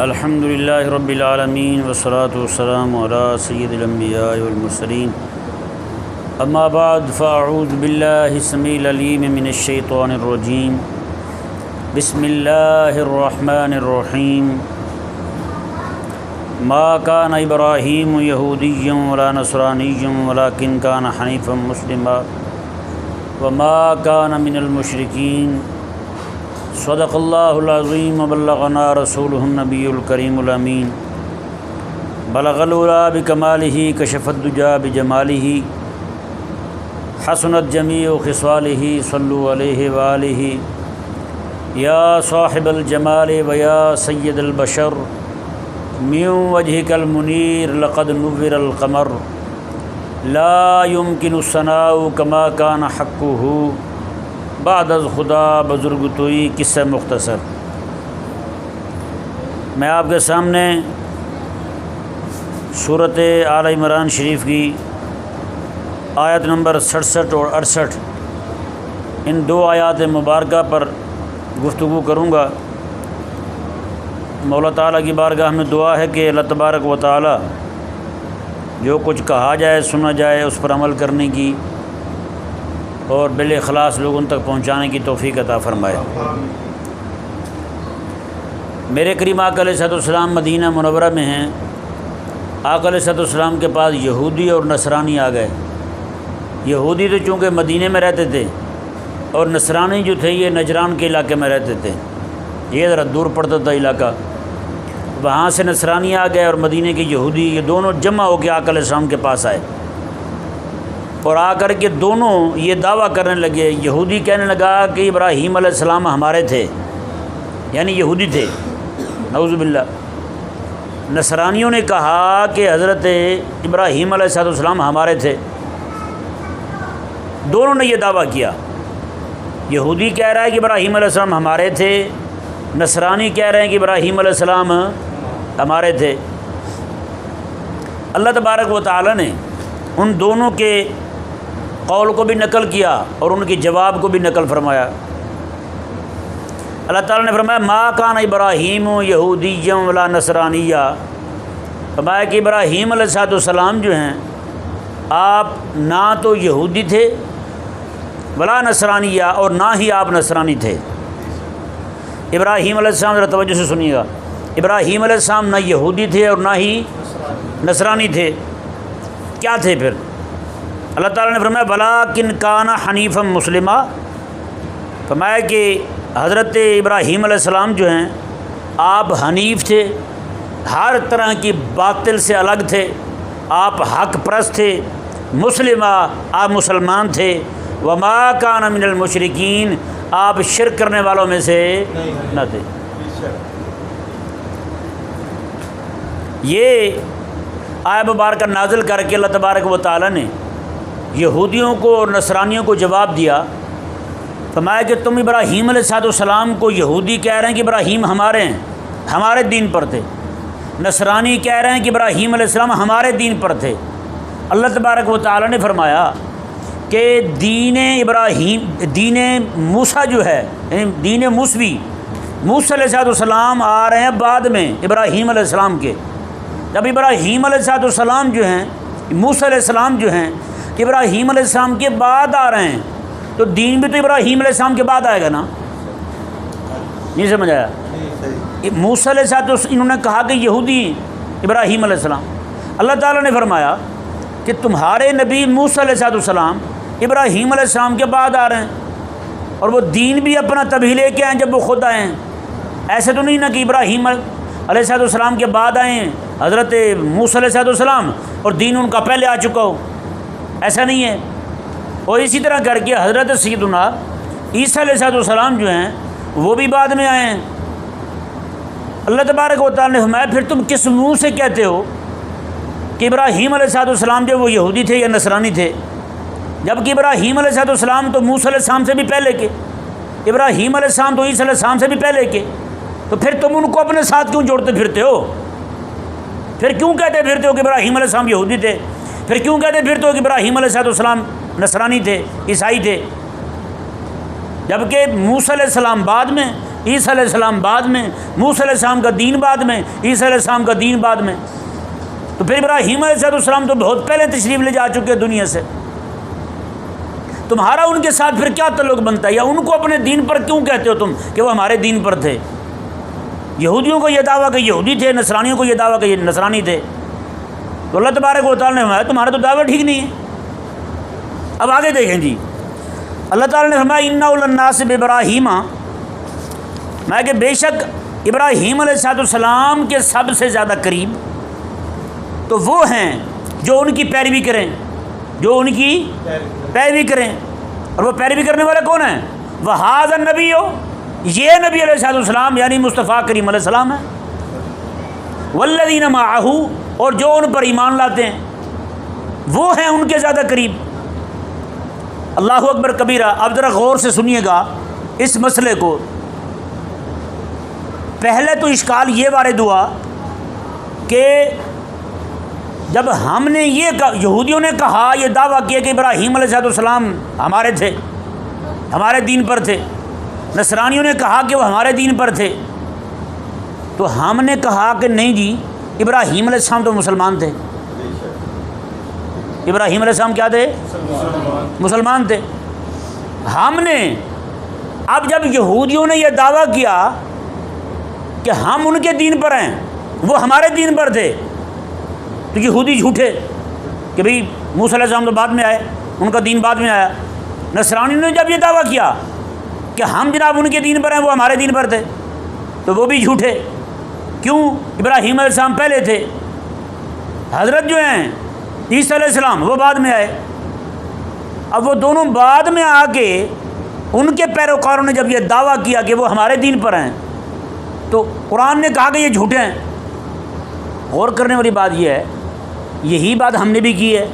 الحمد للہ رب العالمین والصلاة والسلام علی سید الانبیاء والمرسلین اما بعد فاعوذ باللہ السمیع العلیم من الشیطان الرجیم بسم اللہ الرحمن الرحیم ما کان ابراہیم یہودیا ولا نصرانیا ولکن کان حنیفا مسلما وما کان من المشرکین صدق اللہ العظیم وبلغنا رسولہ النبی الکریم الامین بلغ العلا بکمالہ کشف الدجی بجمالہ حسنت جمیع خصالہ صلوا علیہ وآلہ یا صاحب الجمال ویا سید البشر من وجہک المنیر لقد نور القمر لا يمکن الثناء کما کان حقہ بعد از خدا بزرگ توئی قصہ مختصر۔ میں آپ کے سامنے سورۃ آل عمران شریف کی آیت نمبر 67 اور 68 ان دو آیات مبارکہ پر گفتگو کروں گا۔ مولا تعالیٰ کی بارگاہ میں دعا ہے کہ اللہ تبارک و تعالیٰ جو کچھ کہا جائے سنا جائے اس پر عمل کرنے کی اور بالاخلاص لوگوں تک پہنچانے کی توفیق عطا فرمائے۔ میرے کریم آقا علیہ السلام مدینہ منورہ میں ہیں۔ آقا علیہ السلام کے پاس یہودی اور نصرانی آ گئے۔ یہودی تو چونکہ مدینہ میں رہتے تھے اور نصرانی جو تھے یہ نجران کے علاقے میں رہتے تھے، یہ ذرا دور پڑتا تھا علاقہ۔ وہاں سے نصرانی آ گئے اور مدینہ کے یہودی، یہ دونوں جمع ہو کے آقا علیہ السلام کے پاس آئے اور آ کر کے دونوں یہ دعویٰ کرنے لگے۔ یہودی کہنے لگا کہ ابراہیم علیہ السلام ہمارے تھے، یعنی یہودی تھے، نعوذ باللہ۔ نصرانیوں نے کہا کہ حضرت ابراہیم علیہ السلام ہمارے تھے۔ دونوں نے یہ دعویٰ کیا۔ یہودی کہہ رہا ہے کہ ابراہیم علیہ السلام ہمارے تھے، نصرانی کہہ رہے ہیں کہ ابراہیم علیہ السلام ہمارے تھے۔ اللہ تبارک و تعالی نے ان دونوں کے قول کو بھی نقل کیا اور ان کے جواب کو بھی نقل فرمایا۔ اللہ تعالیٰ نے فرمایا ما کان ابراہیم یہودیا ولا نصرانیہ، فرمایا کہ ابراہیم علیہ السلام جو ہیں آپ نہ تو یہودی تھے ولا نصرانیہ اور نہ ہی آپ نصرانی تھے۔ ابراہیم علیہ السلام ذرا توجہ سے سنیے گا، ابراہیم علیہ السلام نہ یہودی تھے اور نہ ہی نصرانی تھے، کیا تھے پھر؟ اللہ تعالیٰ نے فرمایا ولکن کان حنیفا مسلما، فرمایا کہ حضرت ابراہیم علیہ السلام جو ہیں آپ حنیف تھے، ہر طرح کی باطل سے الگ تھے، آپ حق پرست تھے، مسلمہ آپ مسلمان تھے، وما کان من المشرکین آپ شرک کرنے والوں میں سے نہ تھے۔ یہ آیت مبارکہ نازل کر کے اللہ تبارک و تعالیٰ نے یہودیوں کو اور نصرانیوں کو جواب دیا۔ فرمایا کہ تم ابراہیم علیہ السلام کو یہودی کہہ رہے ہیں کہ ابراہیم ہمارے ہیں، ہمارے دین پر تھے، نصرانی کہہ رہے ہیں کہ ابراہیم علیہ السلام ہمارے دین پر تھے۔ اللہ تبارک و تعالیٰ نے فرمایا کہ دین ابراہیم، دین موسیٰ جو ہے، یعنی دین موسوی، موسیٰ علیہ السلام آ رہے ہیں بعد میں ابراہیم علیہ السلام کے۔ جب ابراہیم علیہ السلام جو ہیں، موسیٰ علیہ السلام جو ہیں ابراہیم علیہ السلام کے بعد آ رہے ہیں، تو دین بھی تو ابراہیم علیہ السلام کے بعد آئے گا نا؟ نہیں سمجھ آیا؟ موسیٰ علیہ السلام انہوں نے کہا کہ یہودی ابراہیم علیہ السلام، اللہ تعالیٰ نے فرمایا کہ تمہارے نبی موسیٰ علیہ السلام ابراہیم علیہ السلام کے بعد آ رہے ہیں اور وہ دین بھی اپنا تبھی لے کے آئیں جب وہ خود آئے ہیں۔ ایسے تو نہیں نا کہ ابراہیم علیہ السلام کے بعد آئے ہیں حضرت موسیٰ علیہ السلام اور دین ان کا پہلے آ چکا ہو، ایسا نہیں ہے۔ اور اسی طرح کر کے حضرت سیدنا عیسیٰ علیہ السلام جو ہیں وہ بھی بعد میں آئے ہیں۔ اللہ تبارک و تعالیٰ نے فرمایا پھر تم کس منہ سے کہتے ہو کہ ابراہیم علیہ السلام جو وہ یہودی تھے یا نصرانی تھے، جبکہ ابراہیم علیہ السلام تو موسیٰ علیہ السلام سے بھی پہلے کے، ابراہیم علیہ السلام تو عیسیٰ علیہ السلام سے بھی پہلے کے، تو پھر تم ان کو اپنے ساتھ کیوں جوڑتے پھرتے ہو؟ پھر کیوں کہتے پھرتے ہو کہ ابراہیم علیہ السلام یہودی تھے؟ پھر کیوں کہتے پھرتے ہو کہ ابراہیم علیہ السلام نصرانی تھے، عیسائی تھے؟ جبکہ موسیٰ علیہ السلام بعد میں عیسیٰ علیہ السلام بعد میں، موسیٰ علیہ السلام کا دین بعد میں، عیسیٰ علیہ السلام کا دین بعد میں، تو پھر ابراہیم علیہ السلام تو بہت پہلے تشریف لے جا چکے دنیا سے، تمہارا ان کے ساتھ پھر کیا تعلق بنتا ہے؟ یا ان کو اپنے دین پر کیوں کہتے ہو تم کہ وہ ہمارے دین پر تھے؟ یہودیوں کو یہ دعویٰ کہ یہودی تھے، نصرانیوں کو یہ دعویٰ کہ یہ نصرانی تھے، تو اللہ تبارک و تعالیٰ نے فرمایا تمہارا تو دعویٰ ٹھیک نہیں ہے۔ اب آگے دیکھیں جی، اللہ تعالیٰ نے فرمایا اِنَّ أَوْلَى النَّاسِ بِإِبْرَاهِيمَ، میں کہ بے شک ابراہیم علیہ السلام کے سب سے زیادہ قریب تو وہ ہیں جو ان کی پیروی کریں، جو ان کی پیروی کریں، اور وہ پیروی کرنے والے کون ہیں؟ وَهَذَا النَّبِيُّ، یہ نبی علیہ السلام یعنی مصطفیٰ کریم علیہ السلام ہے، وَالَّذِينَ مَعَهُ، اور جو ان پر ایمان لاتے ہیں وہ ہیں ان کے زیادہ قریب۔ اللہ اکبر کبیرہ۔ اب ذرا غور سے سنیے گا اس مسئلے کو۔ پہلے تو اشکال یہ وارد ہوا کہ جب ہم نے یہ یہودیوں نے کہا، یہ دعویٰ کیا کہ ابراہیم علیہ السلام ہمارے تھے، ہمارے دین پر تھے، نصرانیوں نے کہا کہ وہ ہمارے دین پر تھے، تو ہم نے کہا کہ نہیں جی، ابراہیم علیہ السلام تو مسلمان تھے، ابراہیم علیہ السلام کیا تھے؟ مسلمان تھے۔ ہم نے اب جب یہودیوں نے یہ دعویٰ کیا کہ ہم ان کے دین پر ہیں، وہ ہمارے دین پر تھے، تو یہودی جھوٹے کہ بھئی موسیٰ علیہ السلام تو بعد میں آئے، ان کا دین بعد میں آیا۔ نصرانی نے جب یہ دعویٰ کیا کہ ہم جناب ان کے دین پر ہیں، وہ ہمارے دین پر تھے، تو وہ بھی جھوٹے۔ کیوں؟ ابراہیم علیہ السلام پہلے تھے، حضرت جو ہیں عیسیٰ علیہ السلام وہ بعد میں آئے۔ اب وہ دونوں بعد میں آ کے ان کے پیروکاروں نے جب یہ دعویٰ کیا کہ وہ ہمارے دین پر ہیں، تو قرآن نے کہا کہ یہ جھوٹے ہیں۔ غور کرنے والی بات یہ ہے، یہی بات ہم نے بھی کی ہے،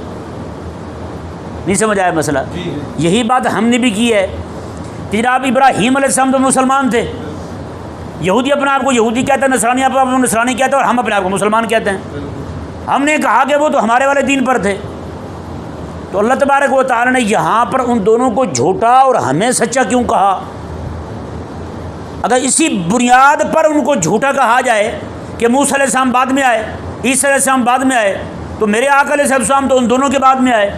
نہیں سمجھ آیا مسئلہ؟ یہی بات ہم نے بھی کی ہے کہ جناب ابراہیم علیہ السلام تو مسلمان تھے، یہودی اپنے آپ کو یہودی کہتے ہیں، نصرانی اپنے آپ کو نصرانی کہتے ہیں، اور ہم اپنے آپ کو مسلمان کہتے ہیں۔ ہم نے کہا کہ وہ تو ہمارے والے دین پر تھے، تو اللہ تبارک و تعالی نے یہاں پر ان دونوں کو جھوٹا اور ہمیں سچا کیوں کہا؟ اگر اسی بنیاد پر ان کو جھوٹا کہا جائے کہ موسیٰ علیہ السلام بعد میں آئے، عیسیٰ علیہ السلام بعد میں آئے، تو میرے آقا علیہ السلام تو ان دونوں کے بعد میں آئے۔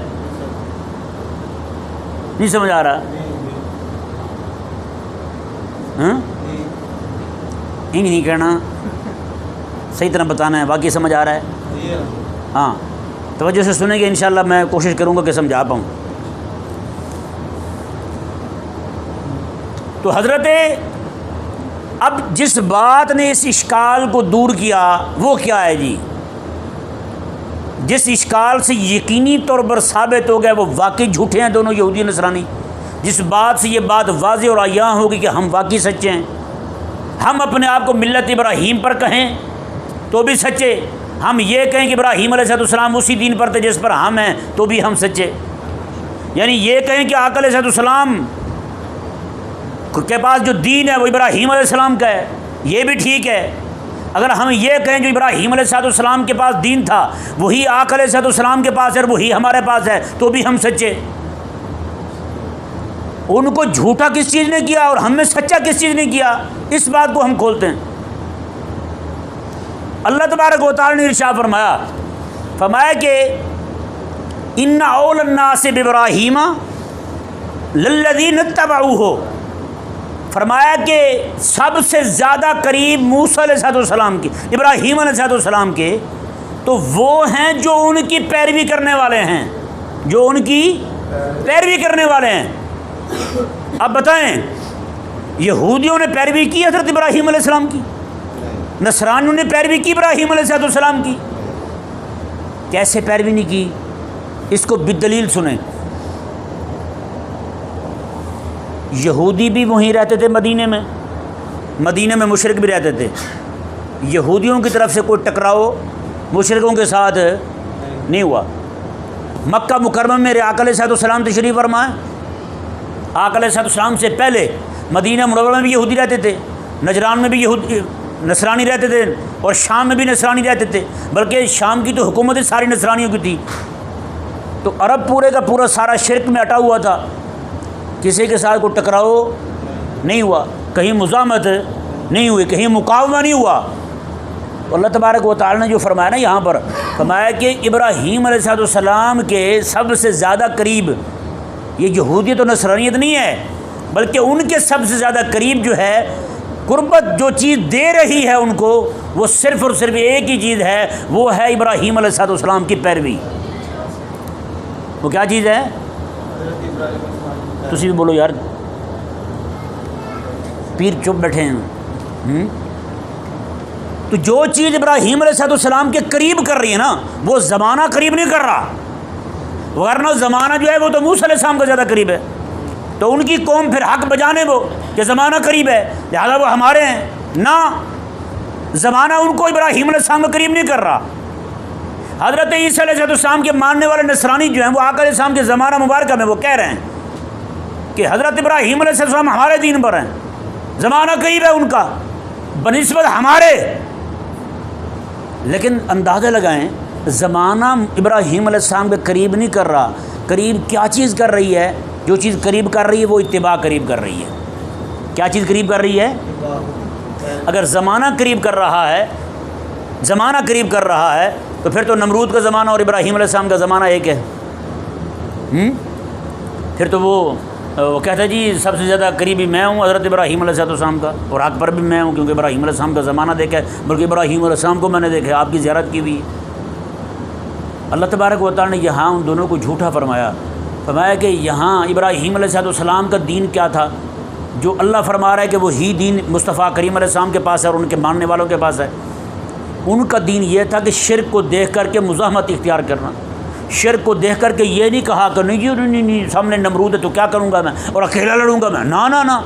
نہیں سمجھ آ رہا؟ نہیں کہنا، صحیح طرح بتانا ہے، باقی سمجھ آ رہا ہے؟ ہاں، توجہ سے سنیں گے، انشاءاللہ میں کوشش کروں گا کہ سمجھا پاؤں۔ تو حضرت اب جس بات نے اس اشکال کو دور کیا وہ کیا ہے جی؟ جس اشکال سے یقینی طور پر ثابت ہو گیا وہ واقعی جھوٹے ہیں دونوں یہودی نصرانی، جس بات سے یہ بات واضح اور عیاں ہوگی کہ ہم واقعی سچے ہیں، ہم اپنے آپ کو ملت ابراہیم پر کہیں تو بھی سچے، ہم یہ کہیں کہ ابراہیم علیہ السلام اسی دین پر تھے جس پر ہم ہیں تو بھی ہم سچے، یعنی یہ کہیں کہ آقا علیہ السلام کے پاس جو دین ہے وہ ابراہیم علیہ السلام کا ہے، یہ بھی ٹھیک ہے۔ اگر ہم یہ کہیں جو ابراہیم علیہ السلام کے پاس دین تھا وہی آقا علیہ السلام کے پاس ہے اور وہی ہمارے پاس ہے تو بھی ہم سچے۔ ان کو جھوٹا کس چیز نے کیا اور ہم میں سچا کس چیز نے کیا، اس بات کو ہم کھولتے ہیں۔ اللہ تبارک و تعالی نے ارشاد فرمایا کہ ان اول الناس بابراہیم للذین اتبعوہ، فرمایا کہ سب سے زیادہ قریب موسیٰ علیہ السلام کی، ابراہیم علیہ السلام کے، تو وہ ہیں جو ان کی پیروی کرنے والے ہیں، جو ان کی پیروی کرنے والے ہیں۔ اب بتائیں، یہودیوں نے پیروی کی حضرت ابراہیم علیہ السلام کی، نصرانیوں نے پیروی کی ابراہیم علیہ السلام کی؟ کیسے پیروی نہیں کی؟ اس کو بالدلیل سنیں۔ یہودی بھی وہیں رہتے تھے مدینے میں مشرک بھی رہتے تھے، یہودیوں کی طرف سے کوئی ٹکراؤ مشرکوں کے ساتھ نہیں ہوا۔ مکہ مکرمہ میں آقا علیہ السلام تشریف فرما ہے، آقا علیہ السلام سے پہلے مدینہ منورہ میں بھی یہودی رہتے تھے، نجران میں بھی نصرانی رہتے تھے، اور شام میں بھی نصرانی رہتے تھے، بلکہ شام کی تو حکومت ساری نصرانیوں کی تھی۔ تو عرب پورے کا پورا سارا شرک میں اٹا ہوا تھا، کسی کے ساتھ کوئی ٹکراؤ نہیں ہوا۔ کہیں مزاحمت نہیں ہوئی، کہیں مقاومہ نہیں ہوا۔ اللہ تبارک و تعالی نے جو فرمایا نا یہاں پر، فرمایا کہ ابراہیم علیہ السلام کے سب سے زیادہ قریب، یہ یہودیت و نصرانیت نہیں ہے، بلکہ ان کے سب سے زیادہ قریب جو ہے، قربت جو چیز دے رہی ہے ان کو، وہ صرف اور صرف ایک ہی چیز ہے، وہ ہے ابراہیم علیہ السلام کی پیروی۔ وہ کیا چیز ہے؟ تسی بھی بولو یار، پیر چپ بیٹھے ہیں۔ تو جو چیز ابراہیم علیہ السلام کے قریب کر رہی ہے نا، وہ زمانہ قریب نہیں کر رہا، ورنہ زمانہ جو ہے وہ تو موسیٰ علیہ السلام کا زیادہ قریب ہے۔ تو ان کی قوم پھر حق بجانے وہ کہ زمانہ قریب ہے لہذا وہ ہمارے ہیں، نہ، زمانہ ان کو ابراہیم علیہ السلام کے قریب نہیں کر رہا۔ حضرت عیسیٰ علیہ السلام کے ماننے والے نصرانی جو ہیں، وہ آقا علیہ السلام کے زمانہ مبارکہ میں وہ کہہ رہے ہیں کہ حضرت ابراہیم علیہ السلام ہمارے دین پر ہیں، زمانہ قریب ہے ان کا بنسبت ہمارے۔ لیکن اندازہ لگائیں، زمانہ ابراہیم علیہ السلام کے قریب نہیں کر رہا، قریب کیا چیز کر رہی ہے؟ جو چیز قریب کر رہی ہے وہ اتباع قریب کر رہی ہے۔ کیا چیز قریب کر رہی ہے؟ اگر زمانہ قریب کر رہا ہے، زمانہ قریب کر رہا ہے، تو پھر تو نمرود کا زمانہ اور ابراہیم علیہ السلام کا زمانہ ایک ہے۔ پھر تو وہ کہتا ہے جی سب سے زیادہ قریبی میں ہوں حضرت ابراہیم علیہ السلام کا، اور حق پر بھی میں ہوں، کیونکہ ابراہیم علیہ السلام کا زمانہ دیکھا ہے، بلکہ ابراہیم علیہ السلام کو میں نے دیکھا ہے، آپ کی زیارت کی ہوئی۔ اللہ تبارک و تعالی نے یہاں ان دونوں کو جھوٹا فرمایا کہ یہاں ابراہیم علیہ السلام کا دین کیا تھا، جو اللہ فرما رہا ہے کہ وہی دین مصطفیٰ کریم علیہ السلام کے پاس ہے اور ان کے ماننے والوں کے پاس ہے۔ ان کا دین یہ تھا کہ شرک کو دیکھ کر کے مزاحمت اختیار کرنا، شرک کو دیکھ کر کے یہ نہیں کہا کہ نہیں سامنے نمرود ہے تو کیا کروں گا میں اور اکیلا لڑوں گا میں، نہ۔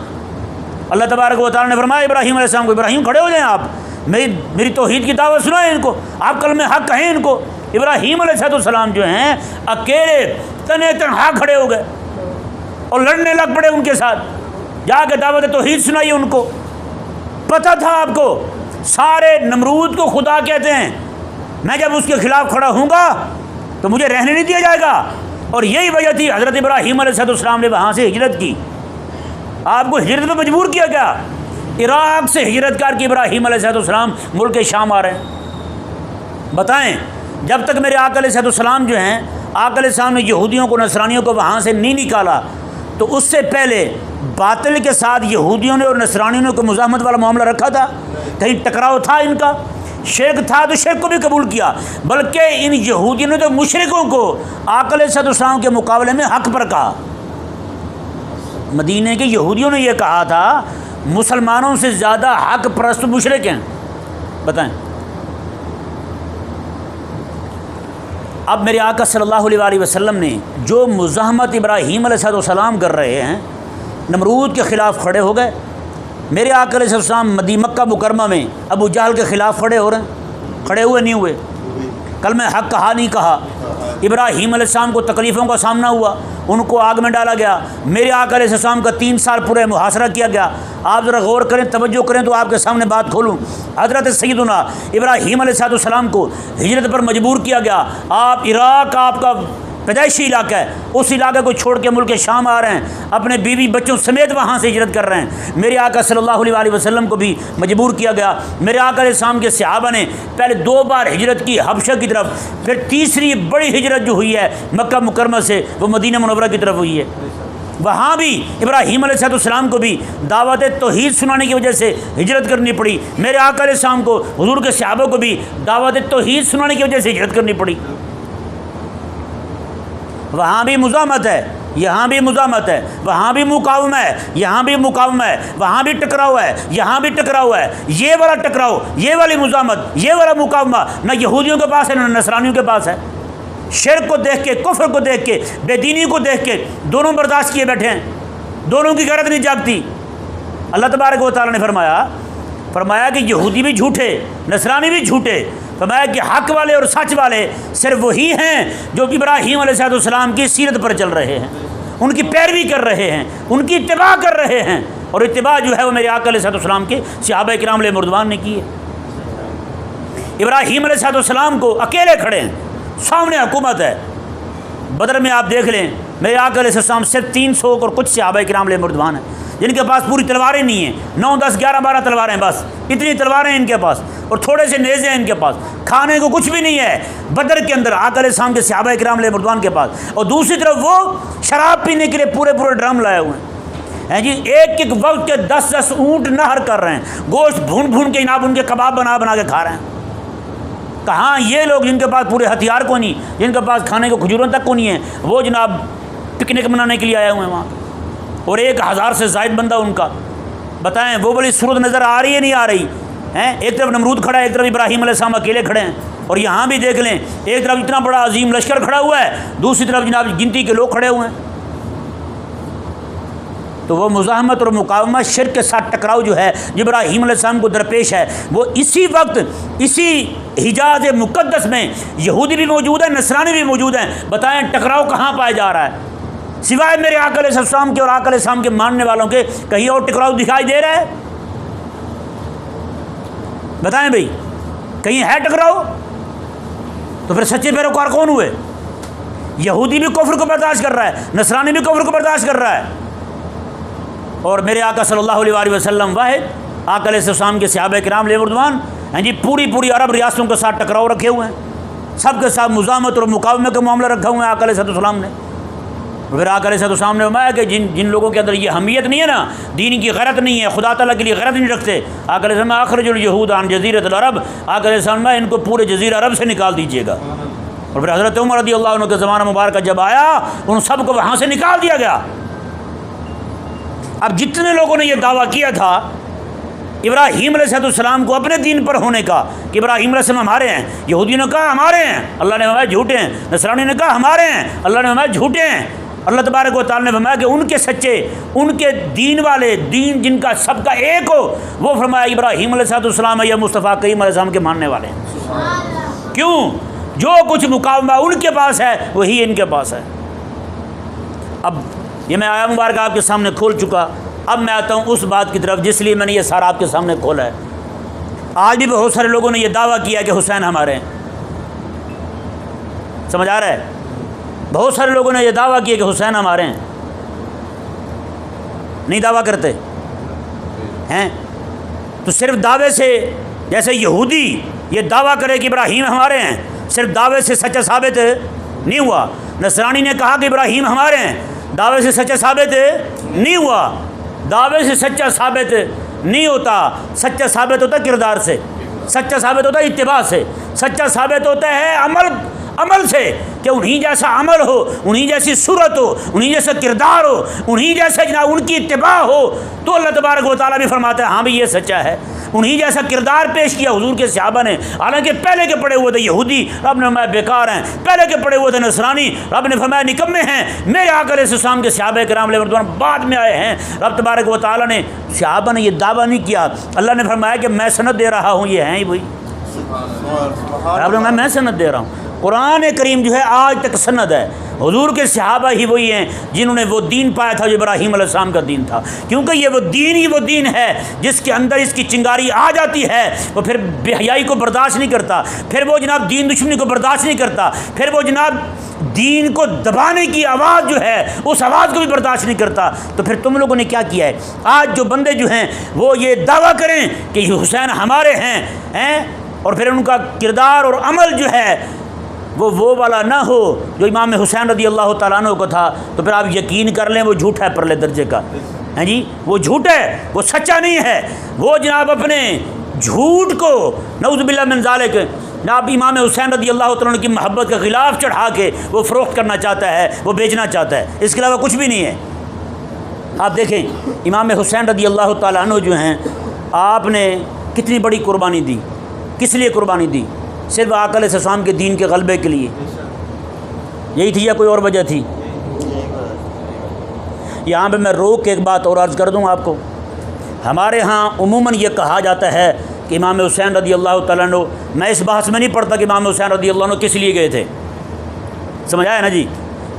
اللہ تبارک و تعالی نے فرمایا ابراہیم علیہ السلام کو، ابراہیم کھڑے ہو جائیں، آپ میری توحید کی دعوت سنائیں ان کو، آپ کلمہ حق کہیں ان کو۔ ابراہیم علیہ السلام جو ہیں اکیلے تنے تنہا کھڑے ہو گئے اور لڑنے لگ پڑے ان کے ساتھ، جا کے دعوت توحید سنائی ان کو۔ پتہ تھا آپ کو سارے نمرود کو خدا کہتے ہیں، میں جب اس کے خلاف کھڑا ہوں گا تو مجھے رہنے نہیں دیا جائے گا، اور یہی وجہ تھی حضرت ابراہیم علیہ السلام نے وہاں سے ہجرت کی۔ آپ کو ہجرت میں مجبور کیا گیا، عراق سے ہجرت کر کے ابراہیم علیہ السلام ملک شام آ رہے ہیں۔ بتائیں، جب تک میرے آقا علیہ السلام جو ہیں، آقا علیہ السلام نے یہودیوں کو نصرانیوں کو وہاں سے نہیں نکالا، تو اس سے پہلے باطل کے ساتھ یہودیوں نے اور نصرانیوں نے کوئی مزاحمت والا معاملہ رکھا تھا؟ کہیں ٹکراؤ تھا ان کا؟ شرک تھا تو شرک کو بھی قبول کیا، بلکہ ان یہودیوں نے تو مشرکوں کو آقا علیہ السلام کے مقابلے میں حق پر کہا۔ مدینے کے یہودیوں نے یہ کہا تھا مسلمانوں سے زیادہ حق پرست مشرک ہیں۔ بتائیں، اب میرے آقا صلی اللہ علیہ وسلم نے جو مزاحمت ابراہیم علیہ السلام کر رہے ہیں، نمرود کے خلاف کھڑے ہو گئے۔ میرے آقا علیہ السلام مکہ مکرمہ میں ابو جہل کے خلاف کھڑے ہو رہے ہیں، کھڑے ہوئے نہیں ہوئے، کلمہ حق کہا نہیں کہا۔ ابراہیم علیہ السلام کو تکلیفوں کا سامنا ہوا، ان کو آگ میں ڈالا گیا۔ میرے آقا علیہ السلام کا 3 سال پورے محاصرہ کیا گیا۔ آپ ذرا غور کریں، توجہ کریں تو آپ کے سامنے بات کھولوں۔ حضرت سیدنا ابراہیم علیہ السلام کو ہجرت پر مجبور کیا گیا۔ آپ عراق آپ کا پیدائشی علاقہ ہے، اس علاقے کو چھوڑ کے ملک شام آ رہے ہیں، اپنے بیوی بچوں سمیت وہاں سے ہجرت کر رہے ہیں۔ میرے آقا صلی اللہ علیہ وسلم کو بھی مجبور کیا گیا۔ میرے آقا علیہ السلام کے صحابہ نے پہلے 2 بار ہجرت کی حبشہ کی طرف، پھر تیسری بڑی ہجرت جو ہوئی ہے مکہ مکرمہ سے وہ مدینہ منورہ کی طرف ہوئی ہے۔ وہاں بھی ابراہیم علیہ السلام کو بھی دعوت توحید سنانے کی وجہ سے ہجرت کرنی پڑی۔ میرے آقا علیہ السلام کو، حضور کے صحابہ کو بھی دعوت توحید سنانے کی وجہ سے ہجرت کرنی پڑی۔ وہاں بھی مزاحمت ہے، یہاں بھی مزاحمت ہے، وہاں بھی مقاومہ ہے، یہاں بھی مقاومہ ہے، وہاں بھی ٹکراؤ ہے، یہاں بھی ٹکراؤ ہے۔ یہ والا ٹکراؤ، یہ والی مزاحمت، یہ والا مقاومہ نہ یہودیوں کے پاس ہے نہ نصرانیوں کے پاس ہے۔ شرک کو دیکھ کے، کفر کو دیکھ کے، بے دینی کو دیکھ کے دونوں برداشت کیے بیٹھے ہیں، دونوں کی غیرت نہیں جاگتی۔ اللہ تبارک و تعالی نے فرمایا کہ یہودی بھی جھوٹے، نصرانی بھی جھوٹے۔ فرمایا کہ حق والے اور سچ والے صرف وہی ہیں جو ابراہیم علیہ السلام کی سیرت پر چل رہے ہیں، ان کی پیروی کر رہے ہیں، ان کی اتباع کر رہے ہیں، اور اتباع جو ہے وہ میرے آقا علیہ السلام کے صحابہ کرام علیہ رضوان نے کی ہے۔ ابراہیم علیہ السلام کو اکیلے کھڑے ہیں، سامنے حکومت ہے۔ بدر میں آپ دیکھ لیں، میرے آقا علیہ السلام صرف 300 اور کچھ صحابہ کرام علیہ رضوان ہیں، جن کے پاس پوری تلواریں نہیں ہیں، 9 10 11 12 تلواریں، بس اتنی تلواریں ہیں ان کے پاس، اور تھوڑے سے نیزے ہیں ان کے پاس، کھانے کو کچھ بھی نہیں ہے بدر کے اندر آقا علیہ السلام کے صحابہ کرام علیہ رضوان کے پاس، اور دوسری طرف وہ شراب پینے کے لیے پورے ڈرم لائے ہوئے ہیں جی، ایک ایک وقت کے 10 10 اونٹ نہر کر رہے ہیں، گوشت بھون کے جناب ان کے کباب بنا کے کھا رہے ہیں۔ کہاں یہ لوگ جن کے پاس پورے ہتھیار کو نہیں، جن کے پاس کھانے کو کھجوروں تک کو نہیں ہے، وہ جناب پکنک منانے کے لیے آئے ہوئے ہیں وہاں، اور 1000 سے زائد بندہ ان کا۔ بتائیں وہ بڑی صورت نظر آ رہی ہے نہیں آ رہی ہیں؟ ایک طرف نمرود کھڑا ہے، ایک طرف ابراہیم علیہ السلام اکیلے کھڑے ہیں، اور یہاں بھی دیکھ لیں ایک طرف اتنا بڑا عظیم لشکر کھڑا ہوا ہے، دوسری طرف جناب گنتی کے لوگ کھڑے ہوئے ہیں۔ تو وہ مزاحمت اور مقاومت، شرک کے ساتھ ٹکراؤ جو ہے ابراہیم علیہ السلام کو درپیش ہے، وہ اسی وقت اسی حجاز مقدس میں یہودی بھی موجود ہیں، نصرانی بھی موجود ہیں۔ بتائیں ٹکراؤ کہاں پایا جا رہا ہے؟ سوائے میرے آقا علیہ السلام کے اور آقا علیہ السلام کے ماننے والوں کے کہیں اور ٹکراؤ دکھائی دے رہا ہے؟ بتائیں بھائی، کہیں ہے ٹکراؤ؟ تو پھر سچے پیروکار کون ہوئے؟ یہودی بھی کفر کو برداشت کر رہا ہے، نصرانی بھی کفر کو برداشت کر رہا ہے، اور میرے آقا صلی اللہ علیہ وآلہ وسلم واحد آقا علیہ السلام کے صحابہ کرام علیہ رضوان ہیں جی، پوری عرب ریاستوں کے ساتھ ٹکراؤ رکھے ہوئے ہیں، سب کے ساتھ مزاحمت اور مقاومت کا معاملہ رکھا ہوا ہے آقا علیہ السلام نے۔ پھر آقا علیہ السلام نے فرمایا کہ جن لوگوں کے اندر یہ حمیت نہیں ہے نا، دین کی غیرت نہیں ہے، خدا تعالیٰ کے لیے غیرت نہیں رکھتے، آقا علیہ السلام اخرج الیہود عن جزیرۃ العرب، آقا علیہ السلام ان کو پورے جزیرہ عرب سے نکال دیجیے گا۔ اور پھر حضرت عمر رضی اللہ عنہ کے زمانہ مبارکہ جب آیا، ان سب کو وہاں سے نکال دیا گیا۔ اب جتنے لوگوں نے یہ دعویٰ کیا تھا ابراہیم علیہ السلام کو اپنے دین پر ہونے کا کہ ابراہیم علیہ السلام ہمارے ہیں، یہودیوں نے کہا ہمارے ہیں، اللہ نے فرمایا جھوٹے ہیں، نصرانی نے کہا ہمارے ہیں، اللہ نے فرمایا جھوٹے ہیں۔ اللہ تبارک و تعالیٰ نے فرمایا کہ ان کے سچے، ان کے دین والے، دین جن کا سب کا ایک ہو، وہ فرمایا ابراہیم علیہ السلام یا مصطفیٰ کریم علیہ السلام کے ماننے والے ہیں۔ کیوں؟ جو کچھ مقاومہ ان کے پاس ہے وہی ان کے پاس ہے۔ اب یہ میں آیا مبارک آپ کے سامنے کھول چکا، اب میں آتا ہوں اس بات کی طرف جس لیے میں نے یہ سارا آپ کے سامنے کھولا ہے۔ آج بھی بہت سارے لوگوں نے یہ دعویٰ کیا کہ حسین ہمارے ہیں، سمجھ آ رہا ہے؟ بہت سارے لوگوں نے یہ دعویٰ کیا کہ حسین ہمارے ہیں، نہیں دعویٰ کرتے ہیں؟ تو صرف دعوے سے، جیسے یہودی یہ دعویٰ کرے کہ ابراہیم ہمارے ہیں، صرف دعوے سے سچا ثابت نہیں ہوا۔ نصرانی نے کہا کہ ابراہیم ہمارے ہیں، دعوے سے سچا ثابت نہیں ہوا۔ دعوے سے سچا ثابت نہیں ہوتا، سچا ثابت ہوتا کردار سے، سچا ثابت ہوتا اتباع سے، سچا ثابت ہوتا ہے عمل سے، کہ انہی جیسا عمل ہو، انہی جیسی صورت ہو، انہی جیسا کردار ہو، انہی جیسا جناب ان کی اتباع ہو، تو اللہ تبارک و تعالیٰ بھی فرماتا ہے ہاں بھی یہ سچا ہے۔ انہی جیسا کردار پیش کیا حضور کے صحابہ نے، حالانکہ پہلے کے پڑے ہوئے تھے یہودی، رب نے فرمایا بیکار ہیں، پہلے کے پڑے ہوئے تھے نصرانی، رب نے فرمایا نکمے ہیں۔ میرے آقا علیہ السلام کے صحابہ کرام علیہ رضوان بعد میں آئے ہیں، رب تبارک و تعالیٰ نے، صحابہ نے یہ دعویٰ نہیں کیا، اللہ نے فرمایا کہ میں سند دے رہا ہوں، یہ ہیں ہی وہی، رب نے فرمایا میں سند دے رہا ہوں۔ قرآن کریم جو ہے آج تک سند ہے، حضور کے صحابہ ہی وہی ہیں جنہوں نے وہ دین پایا تھا جو ابراہیم علیہ السلام کا دین تھا، کیونکہ یہ وہ دین ہی وہ دین ہے جس کے اندر اس کی چنگاری آ جاتی ہے، وہ پھر بے حیائی کو برداشت نہیں کرتا، پھر وہ جناب دین دشمنی کو برداشت نہیں کرتا، پھر وہ جناب دین کو دبانے کی آواز جو ہے اس آواز کو بھی برداشت نہیں کرتا۔ تو پھر تم لوگوں نے کیا کیا ہے؟ آج جو بندے جو ہیں وہ یہ دعویٰ کریں کہ حسین ہمارے ہیں، اور پھر ان کا کردار اور عمل جو ہے وہ والا نہ ہو جو امام حسین رضی اللہ تعالیٰ عنہ کو تھا، تو پھر آپ یقین کر لیں وہ جھوٹ ہے پرلے درجے کا، ہیں جی، وہ جھوٹ ہے، وہ سچا نہیں ہے۔ وہ جناب اپنے جھوٹ کو نعوذ باللہ من ذالک جناب امام حسین رضی اللہ تعالیٰ عنہ کی محبت کا غلاف چڑھا کے وہ فروخت کرنا چاہتا ہے، وہ بیچنا چاہتا ہے، اس کے علاوہ کچھ بھی نہیں ہے۔ آپ دیکھیں امام حسین رضی اللہ تعالیٰ عنہ جو ہیں، آپ نے کتنی بڑی قربانی دی، کس لیے قربانی دی؟ صرف آقا علیہ السلام کے دین کے غلبے کے لیے، یہی تھی یا کوئی اور وجہ تھی؟ یہاں پہ میں روک کے ایک بات اور عرض کر دوں آپ کو، ہمارے ہاں عموماً یہ کہا جاتا ہے کہ امام حسین رضی اللہ تعالیٰ عنہ، میں اس بحث میں نہیں پڑھتا کہ امام حسین رضی اللہ عنہ کس لیے گئے تھے، سمجھ آیا نا جی،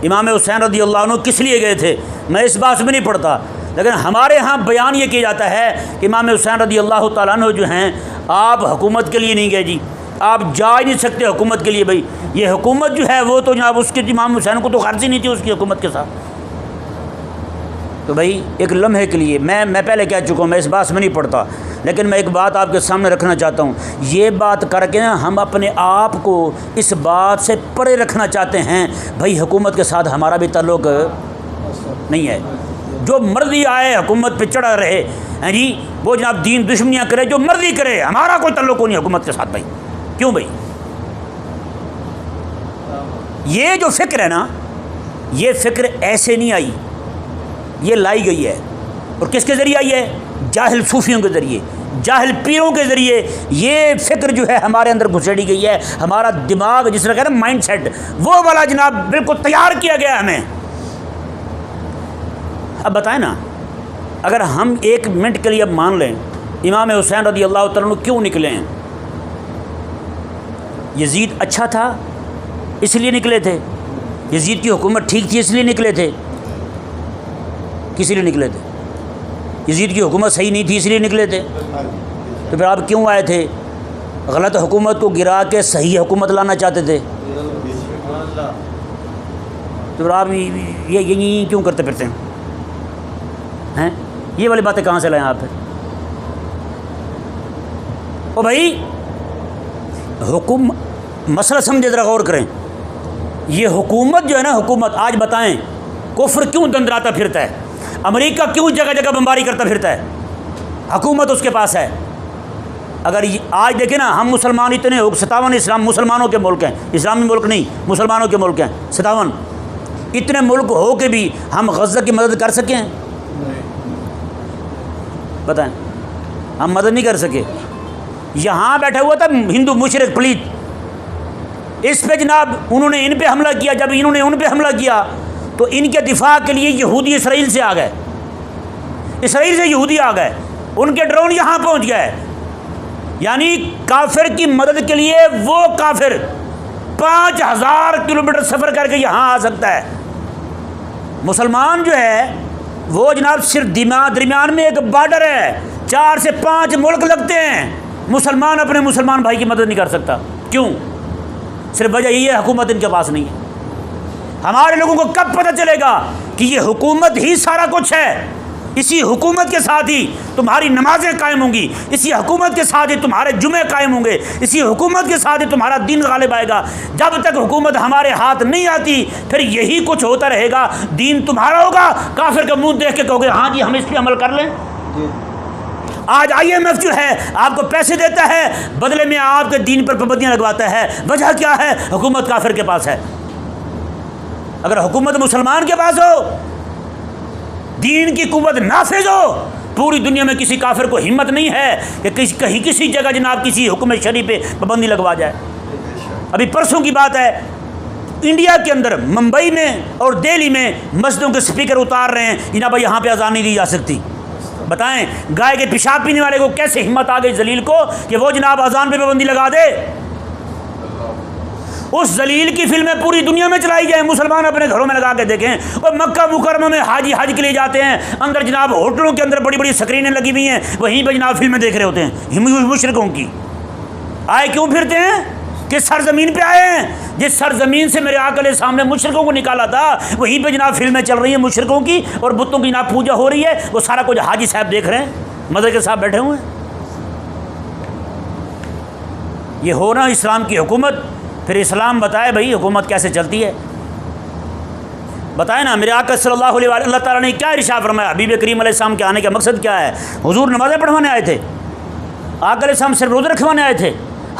امام حسین رضی اللہ عنہ کس لیے گئے تھے میں اس بحث میں نہیں پڑھتا، لیکن ہمارے ہاں بیان یہ کیا جاتا ہے کہ امام حسین رضی اللہ تعالیٰ عنہ جو ہیں آپ حکومت کے لیے نہیں گئے جی، آپ جا ہی نہیں سکتے حکومت کے لیے، بھائی یہ حکومت جو ہے وہ تو جناب اس کے امام حسین کو تو غرض ہی نہیں تھی اس کی حکومت کے ساتھ، تو بھائی ایک لمحے کے لیے میں پہلے کہہ چکا ہوں، میں اس بات میں نہیں پڑھتا، لیکن میں ایک بات آپ کے سامنے رکھنا چاہتا ہوں. یہ بات کر کے نا ہم اپنے آپ کو اس بات سے پرے رکھنا چاہتے ہیں بھائی حکومت کے ساتھ ہمارا بھی تعلق نہیں ہے. جو مرضی آئے حکومت پہ چڑھا رہے ہیں جی، وہ جناب دین دشمنیاں کرے، جو مرضی کرے، ہمارا کوئی تعلق نہیں حکومت کے ساتھ. بھائی کیوں بھائی؟ یہ جو فکر ہے نا، یہ فکر ایسے نہیں آئی، یہ لائی گئی ہے. اور کس کے ذریعے آئی ہے؟ جاہل صوفیوں کے ذریعے، جاہل پیروں کے ذریعے. یہ فکر جو ہے ہمارے اندر گھسیڑی گئی ہے. ہمارا دماغ جس طرح کہہ رہے ہیں مائنڈ سیٹ، وہ والا جناب بالکل تیار کیا گیا ہمیں. اب بتائیں نا، اگر ہم ایک منٹ کے لیے اب مان لیں امام حسین رضی اللہ تعالیٰ عنہ کیوں نکلے ہیں؟ یزید اچھا تھا اس لیے نکلے تھے؟ یزید کی حکومت ٹھیک تھی اس لیے نکلے تھے؟ کس لیے نکلے تھے؟ یزید کی حکومت صحیح نہیں تھی اس لیے نکلے تھے؟ تو پھر آپ کیوں آئے تھے؟ غلط حکومت کو گرا کے صحیح حکومت لانا چاہتے تھے. تو پھر آپ یہ کیوں کرتے پھرتے ہیں؟ یہ والی باتیں کہاں سے لائیں آپ پھر؟ او بھائی مسئلہ سمجھے، ذرا غور کریں. یہ حکومت جو ہے نا، حکومت آج بتائیں کفر کیوں دندراتا پھرتا ہے؟ امریکہ کیوں جگہ جگہ بمباری کرتا پھرتا ہے؟ حکومت اس کے پاس ہے. اگر آج دیکھیں نا، ہم مسلمان اتنے 57 اسلام مسلمانوں کے ملک ہیں، اسلامی ملک نہیں، مسلمانوں کے ملک ہیں 57. اتنے ملک ہو کے بھی ہم غزہ کی مدد کر سکے ہیں؟ بتائیں، ہم مدد نہیں کر سکے. یہاں بیٹھا ہوا تھا ہندو مشرک پلیت، اس پہ جناب انہوں نے ان پہ حملہ کیا. جب انہوں نے ان پہ حملہ کیا تو ان کے دفاع کے لیے یہودی اسرائیل سے آ گئے، اسرائیل سے یہودی آ گئے، ان کے ڈرون یہاں پہنچ گئے. یعنی کافر کی مدد کے لیے وہ کافر 5000 کلومیٹر سفر کر کے یہاں آ سکتا ہے. مسلمان جو ہے وہ جناب صرف درمیان میں ایک بارڈر ہے، 4 سے 5 ملک لگتے ہیں. مسلمان اپنے مسلمان بھائی کی مدد نہیں کر سکتا. کیوں؟ صرف وجہ یہ ہے حکومت ان کے پاس نہیں ہے. ہمارے لوگوں کو کب پتہ چلے گا کہ یہ حکومت ہی سارا کچھ ہے؟ اسی حکومت کے ساتھ ہی تمہاری نمازیں قائم ہوں گی، اسی حکومت کے ساتھ ہی تمہارے جمعے قائم ہوں گے، اسی حکومت کے ساتھ ہی تمہارا دین غالب آئے گا. جب تک حکومت ہمارے ہاتھ نہیں آتی پھر یہی کچھ ہوتا رہے گا. دین تمہارا ہوگا، کافر کا منہ دیکھ کے کہو گے ہاں جی ہم اس پہ عمل کر لیں. آج IMF جو ہے آپ کو پیسے دیتا ہے، بدلے میں آپ کے دین پر پابندیاں لگواتا ہے. وجہ کیا ہے؟ حکومت کافر کے پاس ہے. اگر حکومت مسلمان کے پاس ہو، دین کی قوت نافذ ہو، پوری دنیا میں کسی کافر کو ہمت نہیں ہے کہ کہیں کسی جگہ جناب کسی حکم شرعی پہ پابندی لگوا جائے. ابھی پرسوں کی بات ہے، انڈیا کے اندر ممبئی میں اور دہلی میں مسجدوں کے سپیکر اتار رہے ہیں جناب یہاں پہ اذان نہیں دی جا سکتی. بتائیں گائے کے پیشاب پینے والے کو کیسے ہمت آ گئی ذلیل کو کہ وہ جناب اذان پہ پابندی لگا دے؟ اس ذلیل کی فلمیں پوری دنیا میں چلائی جائیں، مسلمان اپنے گھروں میں لگا کے دیکھیں. اور مکہ مکرمہ میں حاجی حج کے لیے جاتے ہیں، اندر جناب ہوٹلوں کے اندر بڑی بڑی سکرینیں لگی ہوئی ہیں، وہیں پہ جناب فلمیں دیکھ رہے ہوتے ہیں مشرکوں کی. آئے کیوں پھرتے ہیں؟ کس سرزمین پہ آئے ہیں؟ جس سرزمین سے میرے آقا علیہ السلام نے مشرکوں کو نکالا تھا، وہیں پہ جناب فلمیں چل رہی ہیں مشرکوں کی، اور بتوں کی جناب پوجا ہو رہی ہے. وہ سارا کچھ حاجی صاحب دیکھ رہے ہیں، مزے کے ساتھ بیٹھے ہوئے ہیں. یہ ہو نا اسلام کی حکومت. پھر اسلام بتائے بھائی حکومت کیسے چلتی ہے. بتائیں نا میرے آقا صلی اللہ علیہ وآلہ اللہ تعالیٰ نے کیا ارشاد فرمایا؟ حبیب کریم علیہ السلام کے آنے کا مقصد کیا ہے؟ حضور نمازیں پڑھوانے آئے تھے؟ آقا علیہ السلام صرف روزے رکھوانے آئے تھے؟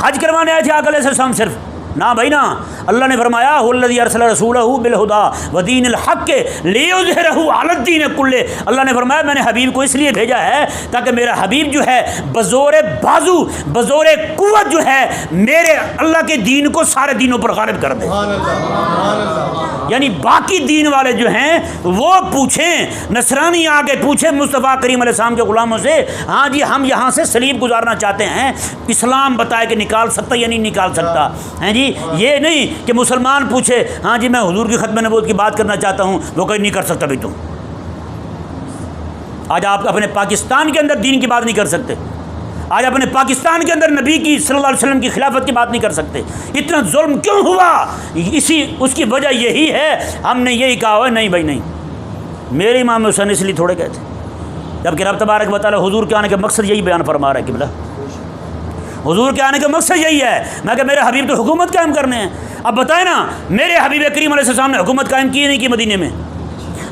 حج کروانے آئے تھے آقا علیہ السلام صرف؟ نہ بھائی نہ. اللہ نے فرمایا هو الذی ارسل رسولہ بالہدی ودین الحق لیظہرہ علی الدین کلہ. اللہ نے فرمایا میں نے حبیب کو اس لیے بھیجا ہے تاکہ میرا حبیب جو ہے بزور بازو بزور قوت جو ہے میرے اللہ کے دین کو سارے دینوں پر غالب کر دے. یعنی باقی دین والے جو ہیں وہ پوچھیں، نصرانی آگے پوچھیں مصطفیٰ کریم علیہ السلام کے غلاموں سے، ہاں جی ہم یہاں سے سلیب گزارنا چاہتے ہیں، اسلام بتائے کہ نکال سکتا یا نہیں نکال سکتا. ہیں جی یہ نہیں کہ مسلمان پوچھے ہاں جی میں حضور کی ختم نبوت کی بات کرنا چاہتا ہوں، وہ کہیں نہیں کر سکتا. بھی تم آج آپ اپنے پاکستان کے اندر دین کی بات نہیں کر سکتے، آج اپنے پاکستان کے اندر نبی کی صلی اللہ علیہ وسلم کی خلافت کی بات نہیں کر سکتے. اتنا ظلم کیوں ہوا؟ اس کی وجہ یہی ہے ہم نے یہی کہا ہوا نہیں بھائی نہیں، میرے امام حسین اس لیے تھوڑے گئے تھے، جبکہ رب تبارک و تعالیٰ حضور کے آنے کا مقصد یہی بیان فرما رہا ہے قبلہ، حضور کے آنے کا مقصد یہی ہے، میں کہ میرے حبیب تو حکومت قائم کرنے ہیں۔ اب بتائیں نا، میرے حبیب کریم علیہ السلام نے حکومت قائم کی نہیں کی مدینے میں؟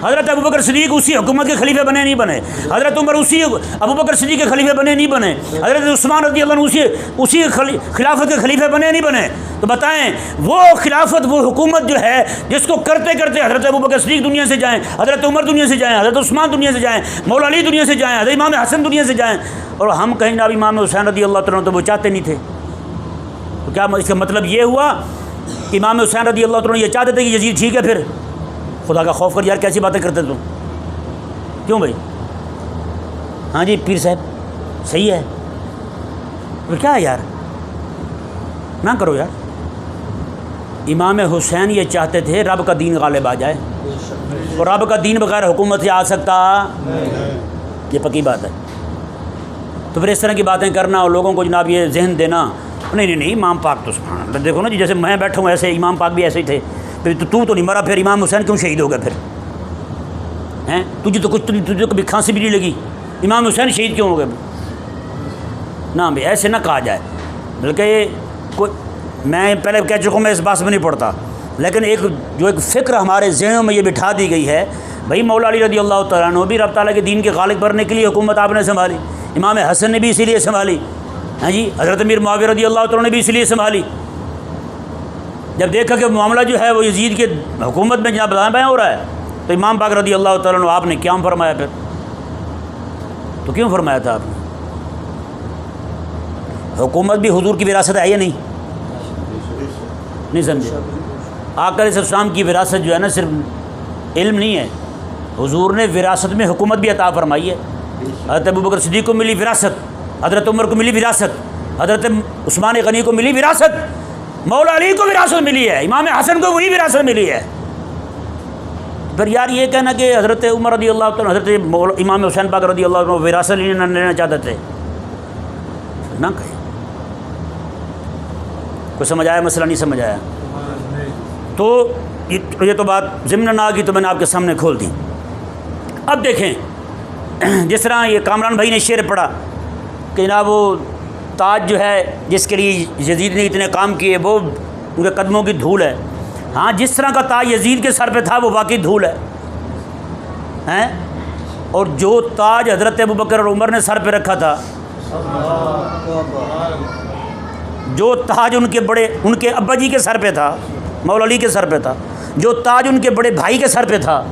حضرت ابوبکر صدیق اسی حکومت کے خلیفہ بنے نہیں بنے؟ حضرت عمر اسی ابوبکر صدیق کے خلیفہ بنے نہیں بنے؟ حضرت عثمان رضی اللہ عنہ اسی خلافت کے خلیفہ بنے نہیں بنے؟ تو بتائیں وہ خلافت، وہ حکومت جو ہے جس کو کرتے کرتے حضرت ابوبکر صدیق دنیا سے جائیں، حضرت عمر دنیا سے جائیں، حضرت عثمان دنیا سے جائیں، مولا علی دنیا سے جائیں، حضرت امام حسن دنیا سے جائیں، اور ہم کہیں جناب امام حسین رضی اللہ عنہ تو وہ چاہتے نہیں تھے، تو کیا اس کا مطلب یہ ہوا کہ امام حسین رضی اللہ عنہ یہ چاہتے تھے کہ یزید ٹھیک ہے؟ پھر خدا کا خوف کر یار کیسی باتیں کرتے تم، کیوں بھائی؟ ہاں جی پیر صاحب صحیح ہے، تو کیا ہے یار، نہ کرو یار۔ امام حسین یہ چاہتے تھے رب کا دین غالب آ جائے، اور رب کا دین بغیر حکومت سے آ سکتا، یہ پکی بات ہے۔ تو پھر اس طرح کی باتیں کرنا اور لوگوں کو جناب یہ ذہن دینا، نہیں امام پاک تو سبحان اللہ، دیکھو نا جی جیسے میں بیٹھا ہوں ایسے امام پاک بھی ایسے ہی تھے، پھر تو نہیں مرا، پھر امام حسین کیوں شہید ہو گئے؟ پھر ہیں تجھے تو کچھ تجھے کبھی کھانسی بھی نہیں لگی، امام حسین شہید کیوں ہو گئے؟ نہ بھائی ایسے نہ کہا جائے، بلکہ یہ کوئی، میں پہلے کہہ چکا ہوں میں اس بات میں نہیں پڑھتا، لیکن ایک فکر ہمارے ذہنوں میں یہ بٹھا دی گئی ہے، بھائی مولا علی رضی اللہ تعالیٰ عنہ بھی رب تعالیٰ کے دین کے غالب کرنے کے لیے حکومت آپ نے سنبھالی، امام حسن نے بھی اسی لیے سنبھالی، ہاں جی حضرت امیر معاویہ رضی اللہ تعالیٰ نے بھی اسی لیے سنبھالی۔ جب دیکھا کہ معاملہ جو ہے وہ یزید کے حکومت میں جناب دائیں بائیں ہو رہا ہے، تو امام پاک رضی اللہ تعالیٰ عنہ آپ نے کیا فرمایا؟ پھر تو کیوں فرمایا تھا آپ نے؟ حکومت بھی حضور کی وراثت ہے یا نہیں سمجھے؟ آقا علیہ السلام کی وراثت جو ہے نا صرف علم نہیں ہے، حضور نے وراثت میں حکومت بھی عطا فرمائی ہے۔ حضرت ابوبکر صدیق کو ملی وراثت، حضرت عمر کو ملی وراثت، حضرت عثمان غنی کو ملی وراثت، مولا علی کو وراثت ملی ہے، امام حسن کو وہی وراثت ملی ہے۔ پھر یار یہ کہنا کہ حضرت عمر رضی اللہ عنہ، حضرت امام حسین پاک رضی اللہ عنہ وراثت لینا چاہتے تھے، نہ کہیں۔ کوئی سمجھ آیا مسئلہ؟ نہیں سمجھ آیا؟ تو یہ تو بات ضمن آ گئی تو میں نے آپ کے سامنے کھول دی۔ اب دیکھیں جس طرح یہ کامران بھائی نے شعر پڑھا کہ جناب وہ تاج جو ہے جس کے لیے یزید نے اتنے کام کیے وہ ان کے قدموں کی دھول ہے، ہاں جس طرح کا تاج یزید کے سر پہ تھا وہ واقعی دھول ہے، اور جو تاج حضرت ابوبکر اور عمر نے سر پہ رکھا تھا، جو تاج ان کے ابا جی کے سر پہ تھا، مولا علی کے سر پہ تھا، جو تاج ان کے بڑے بھائی کے سر پہ تھا،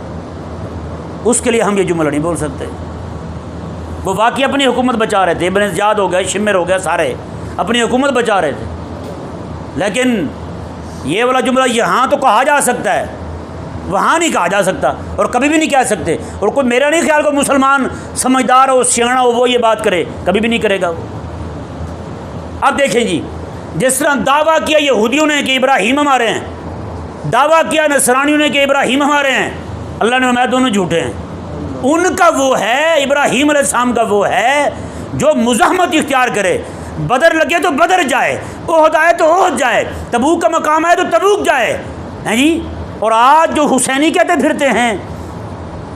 اس کے لیے ہم یہ جملہ نہیں بول سکتے۔ وہ واقعی اپنی حکومت بچا رہے تھے، ابن زیاد ہو گئے، شمر ہو گئے، سارے اپنی حکومت بچا رہے تھے، لیکن یہ والا جملہ یہاں تو کہا جا سکتا ہے، وہاں نہیں کہا جا سکتا، اور کبھی بھی نہیں کہہ سکتے، اور کوئی میرا نہیں خیال کو مسلمان سمجھدار ہو سیاڑا ہو وہ یہ بات کرے، کبھی بھی نہیں کرے گا وہ۔ اب دیکھیں جی جس طرح دعویٰ کیا یہودیوں نے کہ ابراہیم ہمارے ہیں، دعویٰ کیا نصرانیوں نے کہ ابراہیم ہمارے ہیں، اللہ نے فرمایا دونوں جھوٹے ہیں۔ ان کا وہ ہے، ابراہیم علیہ السلام کا وہ ہے جو مزاحمت اختیار کرے، بدر لگے تو بدر جائے، احد آئے تو احد جائے، تبوک کا مقام آئے تو تبوک جائے، ہیں جی۔ اور آج جو حسینی کہتے پھرتے ہیں،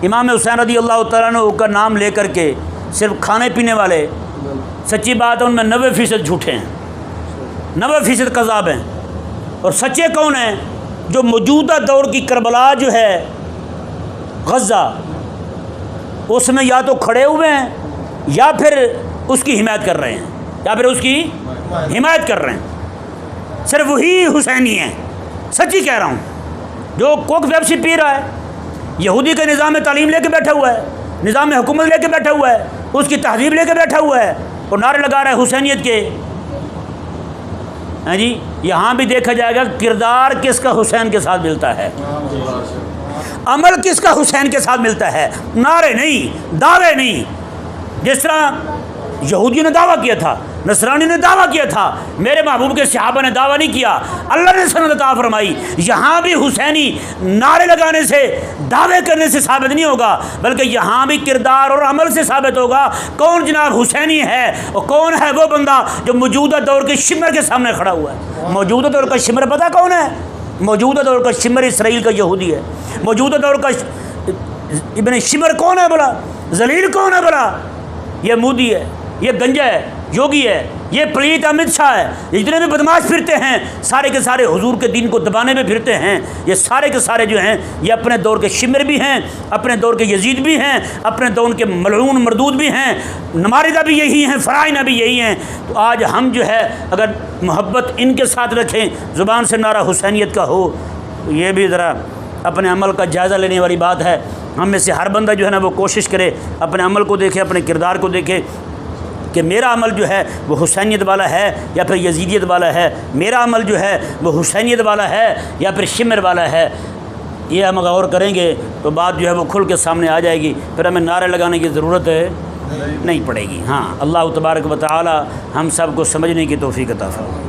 امام حسین رضی اللہ تعالیٰ عنہ کا نام لے کر کے صرف کھانے پینے والے، سچی بات ہے ان میں 90% جھوٹے ہیں، 90% کذاب ہیں، اور سچے کون ہیں؟ جو موجودہ دور کی کربلا جو ہے غزہ، اس میں یا تو کھڑے ہوئے ہیں یا پھر اس کی حمایت کر رہے ہیں، صرف وہی حسینی ہیں، سچی کہہ رہا ہوں۔ جو کوک پیپسی پی رہا ہے، یہودی کے نظام تعلیم لے کے بیٹھا ہوا ہے، نظام حکومت لے کے بیٹھا ہوا ہے، اس کی تہذیب لے کے بیٹھا ہوا ہے، اور نعرے لگا رہا ہے حسینیت کے، ہاں جی۔ یہاں بھی دیکھا جائے گا کردار کس کا حسین کے ساتھ ملتا ہے، عمل کس کا حسین کے ساتھ ملتا ہے، نعرے نہیں، دعوے نہیں۔ جس طرح یہودیوں نے دعویٰ کیا تھا، نصرانی نے دعویٰ کیا تھا، میرے محبوب کے صحابہ نے دعویٰ نہیں کیا، اللہ نے سند عطا فرمائی۔ یہاں بھی حسینی نعرے لگانے سے، دعوے کرنے سے ثابت نہیں ہوگا، بلکہ یہاں بھی کردار اور عمل سے ثابت ہوگا کون جناب حسینی ہے، اور کون ہے وہ بندہ جو موجودہ دور کے شمر کے سامنے کھڑا ہوا ہے۔ موجودہ دور کا شمر پتہ کون ہے؟ موجودہ دور کا شمر اسرائیل کا یہودی ہے، موجودہ دور کا ابن شمر کون ہے بلا؟ ذلیل کون ہے بلا؟ یہ مودی ہے، یہ گنجا ہے، یوگی ہے، یہ پلیت امت شاہ ہے، یہ جتنے بھی بدماش پھرتے ہیں سارے کے سارے حضور کے دین کو دبانے میں پھرتے ہیں، یہ سارے کے سارے جو ہیں یہ اپنے دور کے شمر بھی ہیں، اپنے دور کے یزید بھی ہیں، اپنے دور کے ملعون مردود بھی ہیں، نماردہ بھی یہی ہیں، فرائنہ بھی یہی ہیں۔ تو آج ہم جو ہے اگر محبت ان کے ساتھ رکھیں، زبان سے نعرہ حسینیت کا ہو، تو یہ بھی ذرا اپنے عمل کا جائزہ لینے والی بات ہے۔ ہم میں سے ہر بندہ جو ہے نا وہ کوشش کرے، اپنے عمل کو دیکھے، اپنے کردار کو دیکھے کہ میرا عمل جو ہے وہ حسینیت والا ہے یا پھر یزیدیت والا ہے، میرا عمل جو ہے وہ حسینیت والا ہے یا پھر شمر والا ہے۔ یہ ہم غور کریں گے تو بات جو ہے وہ کھل کے سامنے آ جائے گی، پھر ہمیں نعرے لگانے کی ضرورت نہیں پڑے گی۔ ہاں، اللہ تبارک و تعالی ہم سب کو سمجھنے کی توفیق عطا فرمائے۔